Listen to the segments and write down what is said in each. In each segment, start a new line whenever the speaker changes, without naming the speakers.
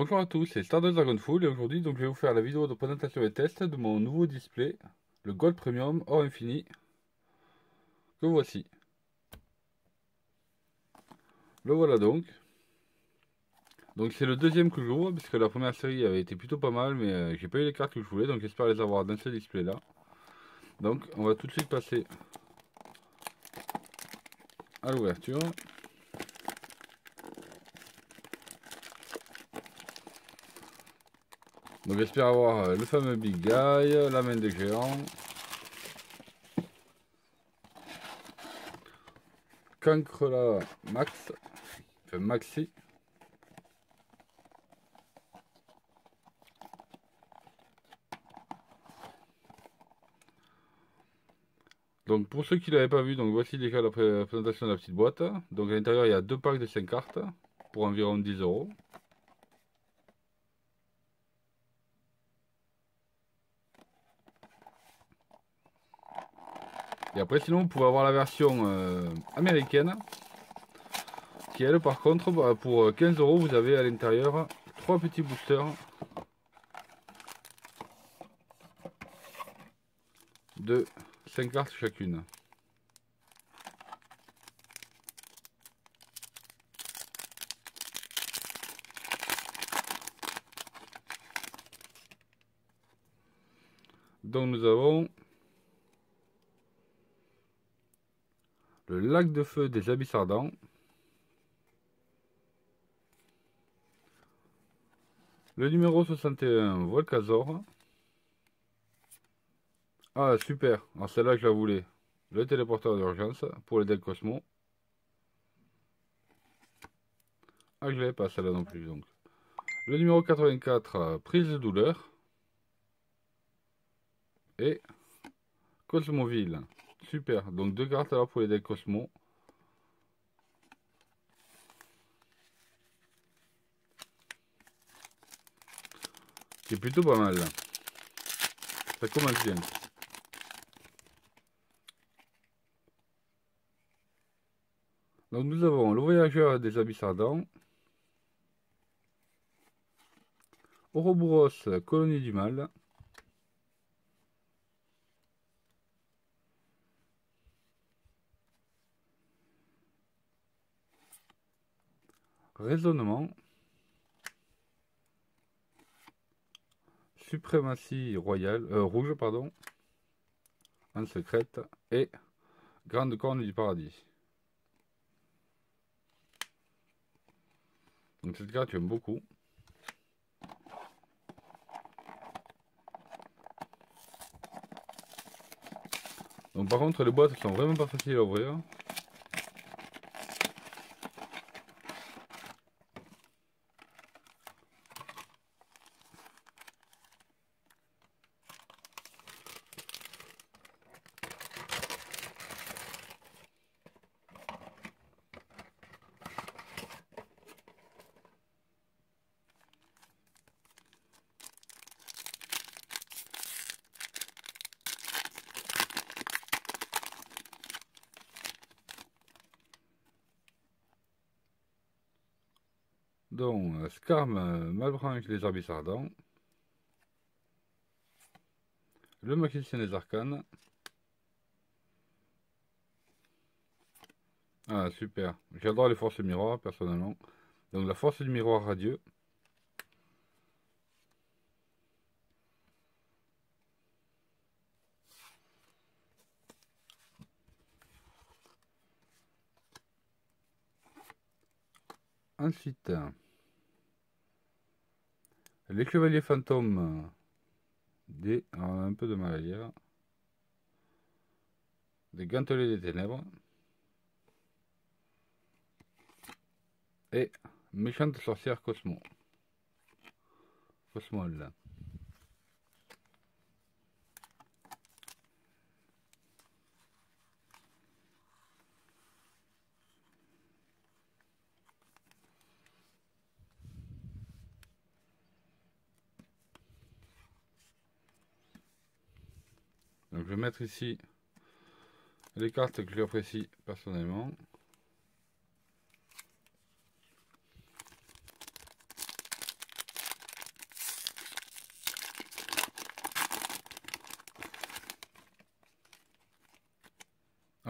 Bonjour à tous, c'est Stardust Dragonful et aujourd'hui donc je vais vous faire la vidéo de présentation et test de mon nouveau display, le Gold Premium Or Infini, que voici. Le voilà donc. Donc c'est le deuxième que j'ouvre puisque la première série avait été plutôt pas mal mais j'ai pas eu les cartes que je voulais donc j'espère les avoir dans ce display là. Donc on va tout de suite passer à l'ouverture. Donc j'espère avoir le fameux Big Guy, la main de géant, Cancrela Max, enfin Maxi. Donc pour ceux qui ne l'avaient pas vu, donc voici déjà la présentation de la petite boîte. Donc à l'intérieur il y a deux packs de 5 cartes pour environ 10 euros. Et après sinon vous pouvez avoir la version américaine qui elle par contre pour 15 euros vous avez à l'intérieur 3 petits boosters de 5 cartes chacune. Donc nous avons le lac de feu des abysses ardents, le numéro 61 Volcazor. Ah super, alors celle-là je la voulais. Le téléporteur d'urgence pour les decks Cosmo. Ah je l'avais pas celle-là non plus donc. Le numéro 84 prise de douleur. Et Cosmoville. Super, donc deux cartes là pour les decks Cosmo. C'est plutôt pas mal. Ça commence bien. Donc nous avons le voyageur des abysses ardents, Ouroboros, colonie du mal, raisonnement, suprématie royale, rouge pardon, en secrète et grande corne du paradis. Donc cette carte j'aime beaucoup. Donc par contre les boîtes sont vraiment pas faciles à ouvrir. Donc Scarm, Malbranche des abysses ardents, le magicien des arcanes. Ah super, j'adore les forces miroirs personnellement. Donc la force du miroir radieux. Ensuite, les chevaliers fantômes des... un peu de mal à lire. Des gantelets des ténèbres. Et méchante sorcière Cosmo. Cosmol. Donc je vais mettre ici les cartes que j'apprécie personnellement.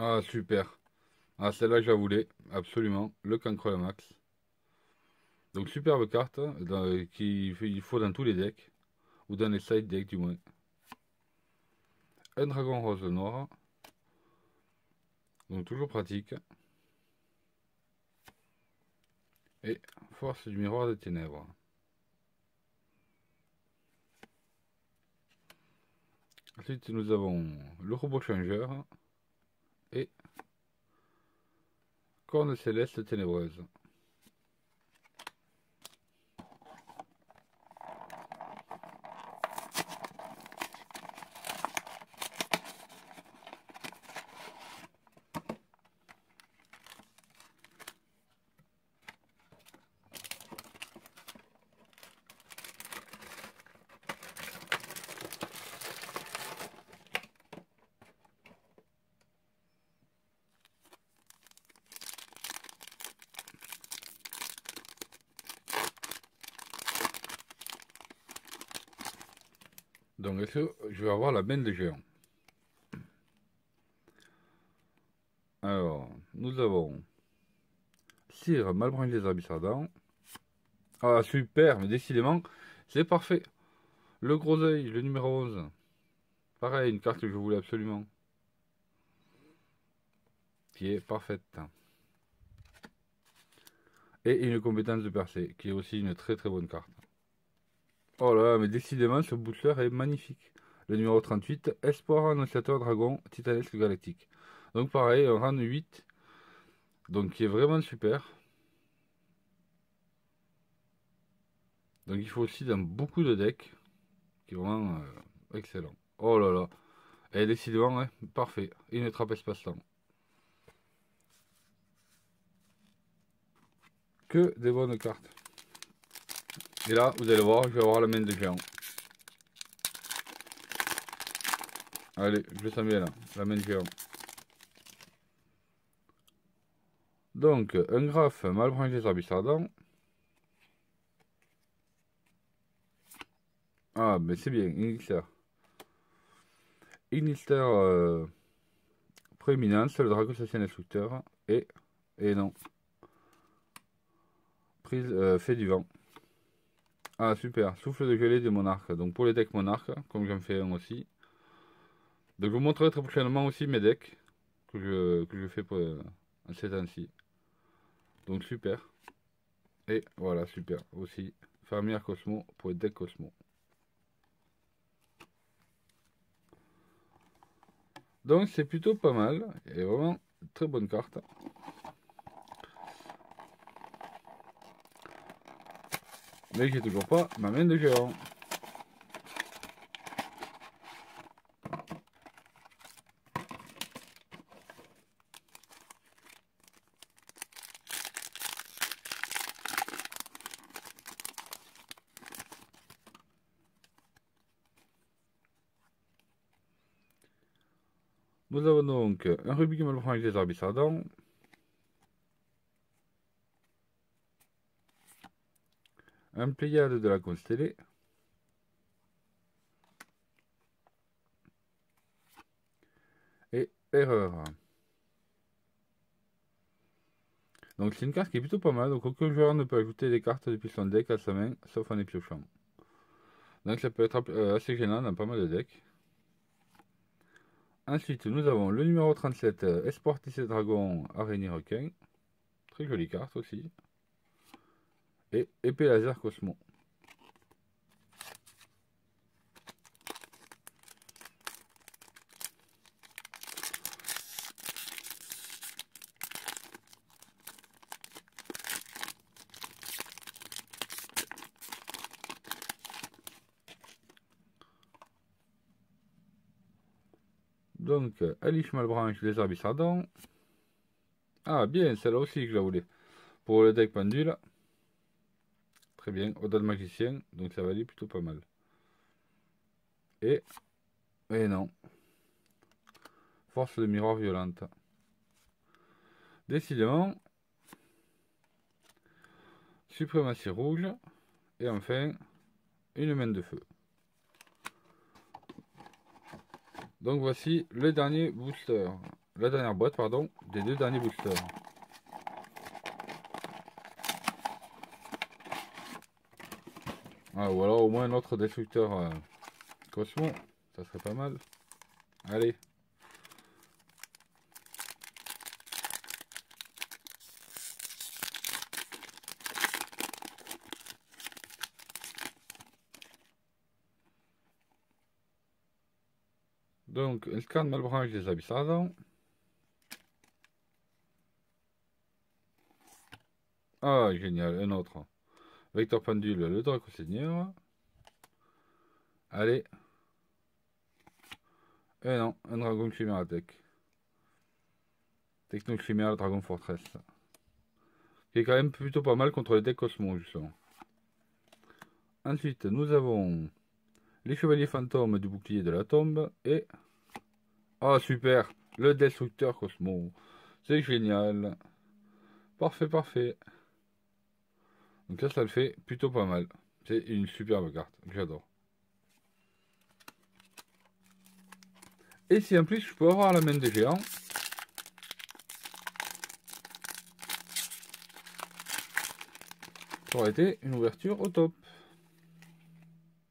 Ah, super. Ah, celle-là, je la voulais. Absolument. Le Cancre Max. Donc, superbe carte qu'il faut dans tous les decks. Ou dans les side decks, du moins. Un dragon rose noir. Donc, toujours pratique. Et force du miroir des ténèbres. Ensuite, nous avons le robot changeur et corne céleste ténébreuse. Donc, est-ce que je vais avoir la benne de géant? Alors, nous avons Cire Malbranche des Abyssardans. Ah, super, mais décidément, c'est parfait. Le gros œil, le numéro 11. Pareil, une carte que je voulais absolument. Qui est parfaite. Et une compétence de percée, qui est aussi une très très bonne carte. Oh là là, mais décidément, ce booster est magnifique. Le numéro 38, Espoir Annonciateur Dragon Titanesque Galactique. Donc pareil, un rang 8. Donc qui est vraiment super. Donc il faut aussi dans beaucoup de decks. Qui est vraiment excellent. Oh là là. Et décidément, hein, parfait. Une trappe espace-temps. Que des bonnes cartes. Et là, vous allez voir, je vais avoir la main de géant. Allez, je le sens bien là, la main de géant. Donc, un graphe Malbranche des Abyssardans. Ah, mais c'est bien, Inixter. Inixter Prééminence, le dragon assassin destructeur. Et non. Prise, fait du vent. Ah, super. Souffle de gelée des monarques. Donc, pour les decks monarques, comme j'en fais un aussi. Donc, je vous montrerai très prochainement aussi mes decks que je fais pour, en ces temps-ci. Donc, super. Et voilà, super. Aussi, Fermière Cosmo pour les decks Cosmo. Donc, c'est plutôt pas mal. Et vraiment, très bonne carte. Mais j'ai toujours pas ma main de géant. Nous avons donc un Rubik Malbranche des Abyssardans. Un Pléiade de la Constellée. Et Erreur. Donc c'est une carte qui est plutôt pas mal, donc aucun joueur ne peut ajouter des cartes depuis son deck à sa main, sauf en les piochant. Donc ça peut être assez gênant dans pas mal de decks. Ensuite, nous avons le numéro 37, Espoir Tissé Dragon, Araignée Requin. Très jolie carte aussi. Et Épée Laser Cosmo. Donc, Alice Malbranche, les Abyssardans. Ah, bien, celle-là aussi que je la voulais. Pour le deck pendule. Très bien, Oda de Magicien, donc ça va aller plutôt pas mal. Et non. Force de miroir violente. Décidément, suprématie rouge. Et enfin, une main de feu. Donc voici le dernier booster. la dernière boîte, pardon, des 2 derniers boosters. Ah, ou alors au moins un autre destructeur Cosmo, ça serait pas mal. Allez. Donc, un scan Malbranche des Abyssades. Ah, génial, un autre. Vecteur Pendule, le Draco Seigneur. Allez. Et non, un Dragon Chimératech. Techno Chimère, Dragon Fortress. Qui est quand même plutôt pas mal contre les decks Cosmo, justement. Ensuite, nous avons les Chevaliers Fantômes du Bouclier de la Tombe. Et... ah, super, le Destructeur Cosmo. C'est génial. Parfait, parfait. Donc là, ça le fait plutôt pas mal. C'est une superbe carte, j'adore. Et si en plus je peux avoir la main des géants, ça aurait été une ouverture au top.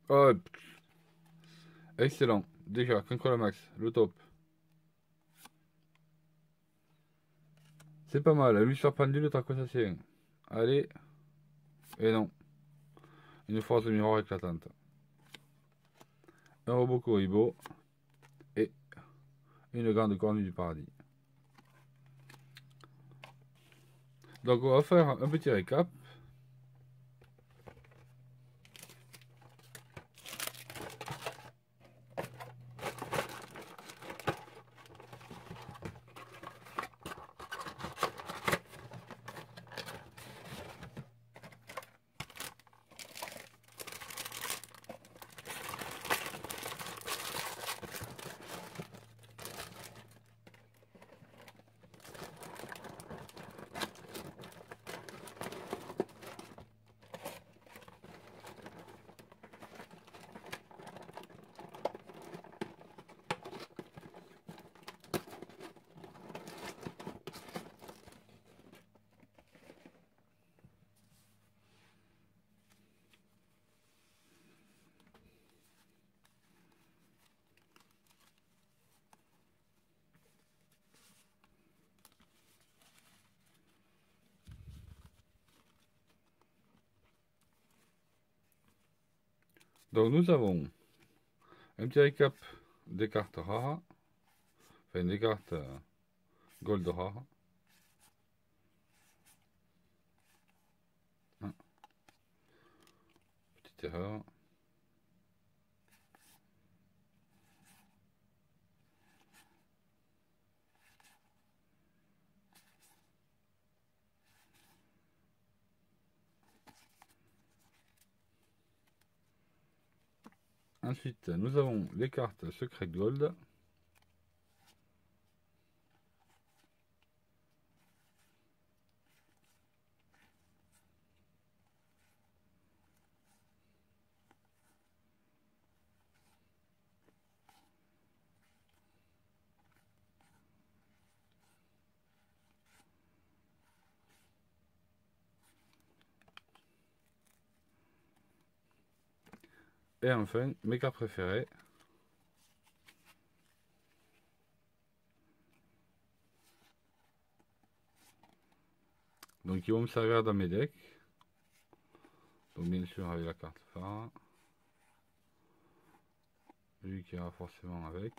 Oh, excellent. Déjà, Max, le top. C'est pas mal. Lui sur pendule, le Tracosacien. Allez. Et non. Une force de miroir éclatante. Un robot Kuribo. Et une grande cornue du paradis. Donc on va faire un petit récap. Donc nous avons un petit récap des cartes rares. Enfin des cartes gold rares. Ah, petite erreur. Ensuite, nous avons les cartes Secret Gold. Et enfin, mes cartes préférées. Donc ils vont me servir dans mes decks. Donc bien sûr avec la carte phare. Lui qui ira forcément avec.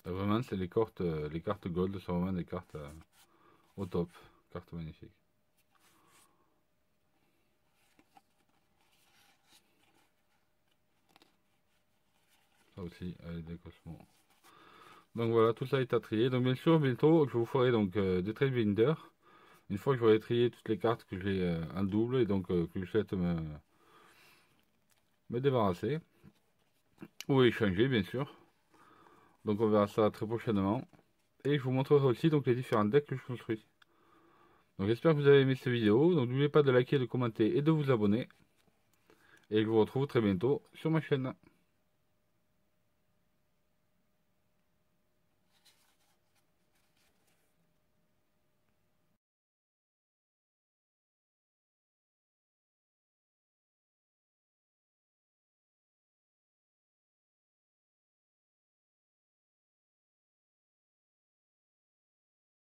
Vraiment c'est les cartes gold sont vraiment des cartes au top. Cartes magnifiques. Ça aussi avec des cosmos. Donc voilà, tout ça est à trier. Donc bien sûr, bientôt, je vous ferai donc des trade binder. Une fois que j'aurai trié toutes les cartes que j'ai en double et donc que je souhaite me débarrasser. ou échanger bien sûr. Donc on verra ça très prochainement. Et je vous montrerai aussi donc les différents decks que je construis. Donc j'espère que vous avez aimé cette vidéo. Donc n'oubliez pas de liker, de commenter et de vous abonner. Et je vous retrouve très bientôt sur ma chaîne.